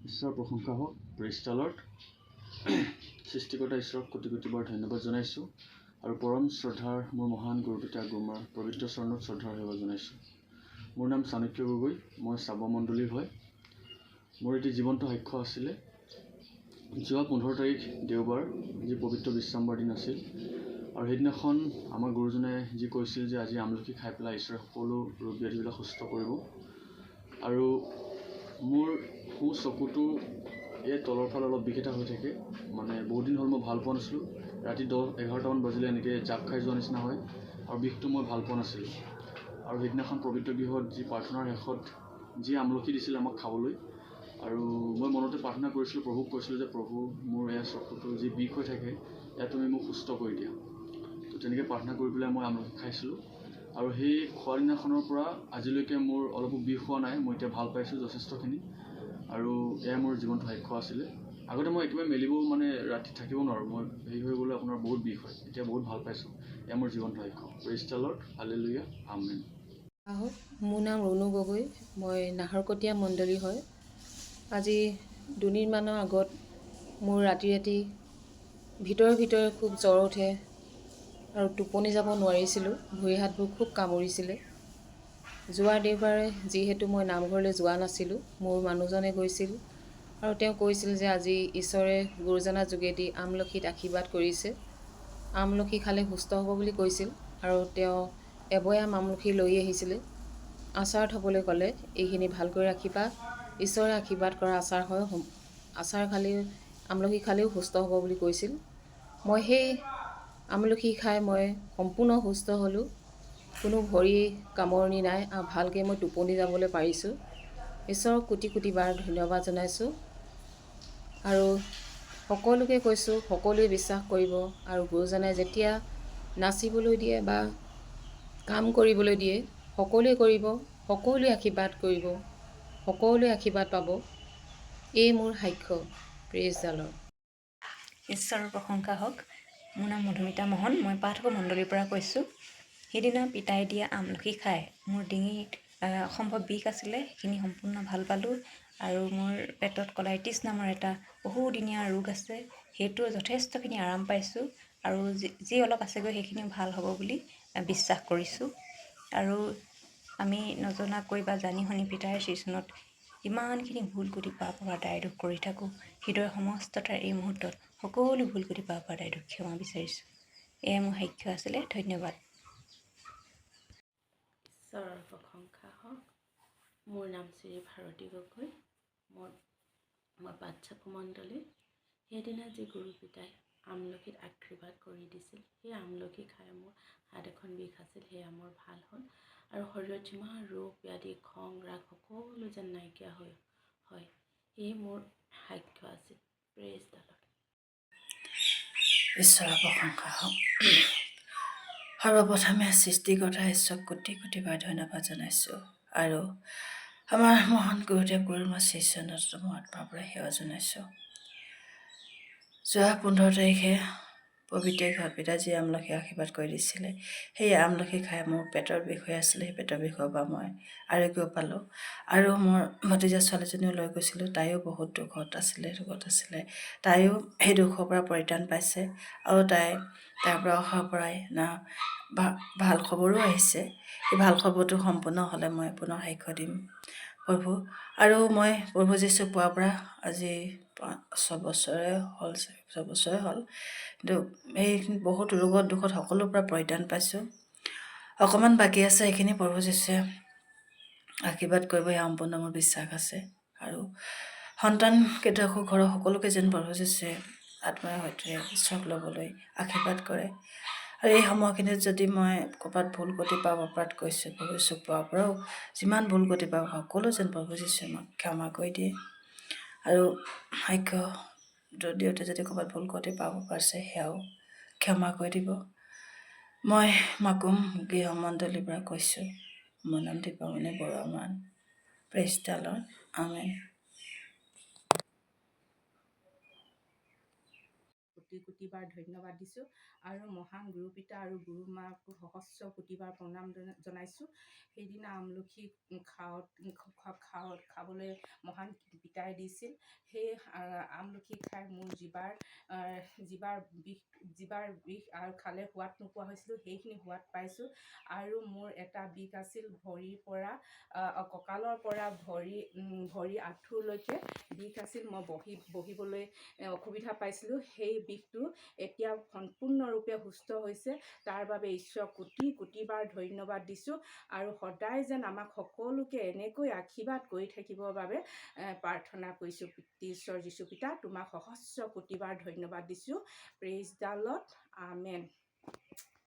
ঈশ্বৰৰ প্ৰশংসা হওক, প্ৰেইজ দ্য লৰ্ড। সৃষ্টিকৰ্তা ঈশ্বৰক কোটি কোটিবাৰ ধন্যবাদ জনাইছোঁ আৰু পৰম শ্ৰদ্ধাৰ মোৰ মহান গুৰুপিতা গুৰুমাৰ পবিত্ৰ চৰণত শ্ৰদ্ধাৰ সেৱা জনাইছোঁ। মোৰ নাম চাণক্য গগৈ, মই চাবমণ্ডলীৰ হয়। মোৰ এটি জীৱন্ত সাক্ষ্য আছিলে। যোৱা 15 তাৰিখ দেওবাৰ, যি পবিত্ৰ বিশ্ৰামবাৰ দিন আছিল, আৰু সেইদিনাখন আমাৰ গুৰুজনে যি কৈছিল যে আজি আমলখি খাই পেলাই ঈশ্বৰে সকলো ৰোগ ব্যাধিবিলাক সুস্থ কৰিব। আৰু মোৰ সোঁ চকুটো এই তলৰ ফালে অলপ বিষ এটা হৈ থাকে। মানে বহুত দিন হ'ল মই ভাল পোৱা নাছিলোঁ। ৰাতি 10-11টামান বাজিলে এনেকৈ জাপ খাই যোৱা নিচিনা হয়, আৰু বিষটো মই ভাল পোৱা নাছিলোঁ। আৰু সেইদিনাখন পবিত্ৰ গৃহত যি প্ৰাৰ্থনাৰ শেষত যি আমলখি দিছিলে আমাক খাবলৈ, আৰু মই মনতে প্ৰাৰ্থনা কৰিছিলোঁ, প্ৰভুক কৈছিলোঁ যে প্ৰভু, মোৰ এয়া চকুটো যি বিষ হৈ থাকে, এয়া তুমি মোক সুস্থ কৰি দিয়া। তো তেনেকৈ প্ৰাৰ্থনা কৰি পেলাই মই আমলখি খাইছিলোঁ, আৰু সেই খোৱা দিনাখনৰ পৰা আজিলৈকে মোৰ অলপো বিষ হোৱা নাই। মই এতিয়া ভাল পাইছোঁ যথেষ্টখিনি, আৰু এয়া মোৰ জীৱনটো সাক্ষ্য আছিলে। আগতে মই একেবাৰে মেলিব ৰাতি থাকিব নোৱাৰোঁ, মই হেৰি হৈ গ'লে আপোনাৰ বহুত বিষ হয়। এতিয়া বহুত ভাল পাইছোঁ। এয়া মোৰ জীৱনটো সাক্ষ্য। প্ৰেইজ দ্য লৰ্ড, হালেলুয়া, আমেন। আহক, মোৰ নাম ৰুণু গগৈ, মই নাহৰকটীয়া মণ্ডলী হয়। আজি দুদিনমানৰ আগত মোৰ ৰাতি ভিতৰে খুব জ্বৰ উঠে আৰু টোপনি যাব নোৱাৰিছিলোঁ। ভৰি হাতবোৰ খুব কামুৰিছিলে। যোৱা দেওবাৰে যিহেতু মই নামঘৰলৈ যোৱা নাছিলোঁ, মোৰ মানুহজনে গৈছিল আৰু তেওঁ কৈছিল যে আজি ঈশ্বৰে গুৰুজনাৰ যোগেদি আমলখিত আশীৰ্বাদ কৰিছে, আমলখি খালে সুস্থ হ'ব বুলি কৈছিল। আৰু তেওঁ এবয়াম আমলখি লৈ আহিছিলে। আচাৰ থ'বলৈ ক'লে, এইখিনি ভালকৈ ৰাখিবা, ঈশ্বৰে আশীৰ্বাদ কৰা আচাৰ হয়, আচাৰ খালেও আমলখি খালেও সুস্থ হ'ব বুলি কৈছিল। মই সেই আমলখি খাই মই সম্পূৰ্ণ সুস্থ হ'লোঁ। কোনো ভৰি কামৰণি নাই আৰু ভালকৈ মই টোপনি যাবলৈ পাৰিছোঁ। ঈশ্বৰক কোটি কোটিবাৰ ধন্যবাদ জনাইছোঁ। আৰু সকলোকে কৈছোঁ, সকলোৱে বিশ্বাস কৰিব, আৰু গুৰুজনাই যেতিয়া নাচিবলৈ দিয়ে বা কাম কৰিবলৈ দিয়ে, সকলোৱে কৰিব, সকলোৱে আশীৰ্বাদ কৰিব, সকলোৱে আশীৰ্বাদ পাব। এই মোৰ সাক্ষ্য। Praise the lord. ঈশ্বৰৰ প্ৰশংসা হওক। মোৰ নাম মধুমিতা মোহন, মই পাঠক মণ্ডলীৰ পৰা কৈছোঁ। সেইদিনা পিতাই দিয়া আমলখি খাই মোৰ ডিঙিত অসম্ভৱ বিষ আছিলে, সেইখিনি সম্পূৰ্ণ ভাল পালোঁ। আৰু মোৰ পেটত কলাইটিছ নামৰ এটা বহুদিনীয়া ৰোগ আছে, সেইটো যথেষ্টখিনি আৰাম পাইছোঁ। আৰু যি অলপ আছেগৈ সেইখিনিও ভাল হ'ব বুলি বিশ্বাস কৰিছোঁ। আৰু আমি নজনাকৈ বা জানি শুনি পিতাৰ শ্ৰীচৰণত ইমানখিনি ভুল কুটি পাপ দায় দোষ কৰি থাকোঁ। হৃদয়ৰ সমস্ততাৰ এই মুহূৰ্তত সকলো ভুল কুটি পাপ দায় দোষ ক্ষমা বিচাৰিছোঁ। এয়াই মোৰ সাক্ষ্য আছিলে। ধন্যবাদ। ঈশ্বৰৰ প্ৰশংসা হওক। মোৰ নাম শ্ৰী ভাৰতী গগৈ, মই বাচ্ছাপু মণ্ডলী। সেইদিনা যি গুৰু পিতাই আমলখিত আশীৰ্বাদ কৰি দিছিল, সেই আমলখি খাই মোৰ হাত এখন বিষ আছিল, সেয়া মোৰ ভাল হ'ল। আৰু শৰীৰত যিমান ৰোগ ব্যাধি খং ৰাগ সকলো যেন নাইকিয়া হয়। এই মোৰ সাক্ষ্য আছিল। Praise the lord. ঈশ্বৰৰ প্ৰশংসা হওক। সৰ্বপ্ৰথমে সৃষ্টিকৰ্তা ঈশ্বৰক কোটি কোটিবাৰ ধন্যবাদ জনাইছোঁ, আৰু আমাৰ মহান গুৰুদেৱ গুৰুমা শ্ৰীচৰণত মই আত্মাৰ পৰা সেৱা জনাইছোঁ। যোৱা 15 তাৰিখে পবিত্ৰ ঘৰ পিতাজী আমলখি আশীৰ্বাদ কৰি দিছিলে। সেই আমলখি খাই মোৰ পেটৰ বিষ হৈ আছিলে, সেই পেটৰ বিষৰ পৰা মই আৰোগ্য পালোঁ। আৰু মোৰ ভতিজা ছোৱালীজনীও লৈ গৈছিলোঁ, তাইও বহুত ৰোগত আছিলে। তাইও সেই দুখৰ পৰা পৰিত্ৰাণ পাইছে, আৰু তাই তাৰ পৰা অহাৰ পৰাই ভাল খবৰো আহিছে। সেই ভাল খবৰটো সম্পূৰ্ণ হ'লে মই পুনৰ সাক্ষ্য দিম প্ৰভু। আৰু মই প্ৰভু যীশু পোৱাৰ পৰা আজি 6 বছৰে হ'ল, কিন্তু এই বহুত ৰোগত দুখত সকলোৰ পৰা পৰিত্ৰাণ পাইছোঁ। অকণমান বাকী আছে, সেইখিনি প্ৰভু যীশুৱে আশীৰ্বাদ কৰিব, এই সম্পূৰ্ণ মোৰ বিশ্বাস আছে। আৰু সন্তান কেইটাকো ঘৰৰ সকলোকে যেন প্ৰভু যীশুৱে আত্মাৰ সৈতে ঈশ্বৰক ল'বলৈ আশীৰ্বাদ কৰে। আৰু এই সময়খিনিত যদি মই ক'ৰবাত ভুল গতি পাব অপৰাধ কৰিছোঁ, প্ৰভু যীশুক পোৱাৰ পৰাও যিমান ভুল গতি পাব সকলো যেন প্ৰভু যীশুৱে আমাক ক্ষমা কৰি দিয়ে। আৰু সাক্ষ্য যদিওতে যদি ক'ৰবাত ভুল গতি পাব পাৰিছে, সেয়াও ক্ষমা কৰি দিব। মই মাকুম গৃহমণ্ডলীৰ পৰা কৈছোঁ। মোৰ নাম দীপামণি বৰুৱামান। প্ৰেইজ দ্য লৰ্ড, আমেন। কোটি কোটিবাৰ ধন্যবাদ দিছোঁ। আৰু মহান গুৰু পিতা আৰু গুৰু মাক সহস্ৰ কোটিবাৰ প্ৰণাম জনাইছোঁ। সেইদিনা আমলখি খাবলৈ মহান পিতাই দিছিল। সেই আমলখি খাই মোৰ জিভাৰ বিষ আৰু খালে সোৱাদ নোপোৱা হৈছিলোঁ, সেইখিনি সোৱাদ পাইছোঁ। আৰু মোৰ এটা বিষ আছিল ভৰিৰ পৰা কঁকালৰ পৰা ভৰি আঁঠুলৈকে বিষ আছিল। মই বহিবলৈ অসুবিধা পাইছিলোঁ। সেই বিষটো এতিয়া সম্পূৰ্ণৰূপে সুস্থ হৈছে। তাৰ বাবে ঈশ্বৰক কোটি কোটিবাৰ ধন্যবাদ দিছোঁ। আৰু সদায় যেন আমাক সকলোকে এনেকৈ আশীৰ্বাদ কৰি থাকিবৰ বাবে প্ৰাৰ্থনা কৰিছোঁ। ঈশ্বৰ যীশু পিতা, তোমাক সহস্ৰ কোটিবাৰ ধন্যবাদ দিছোঁ। Praise the lord, amen.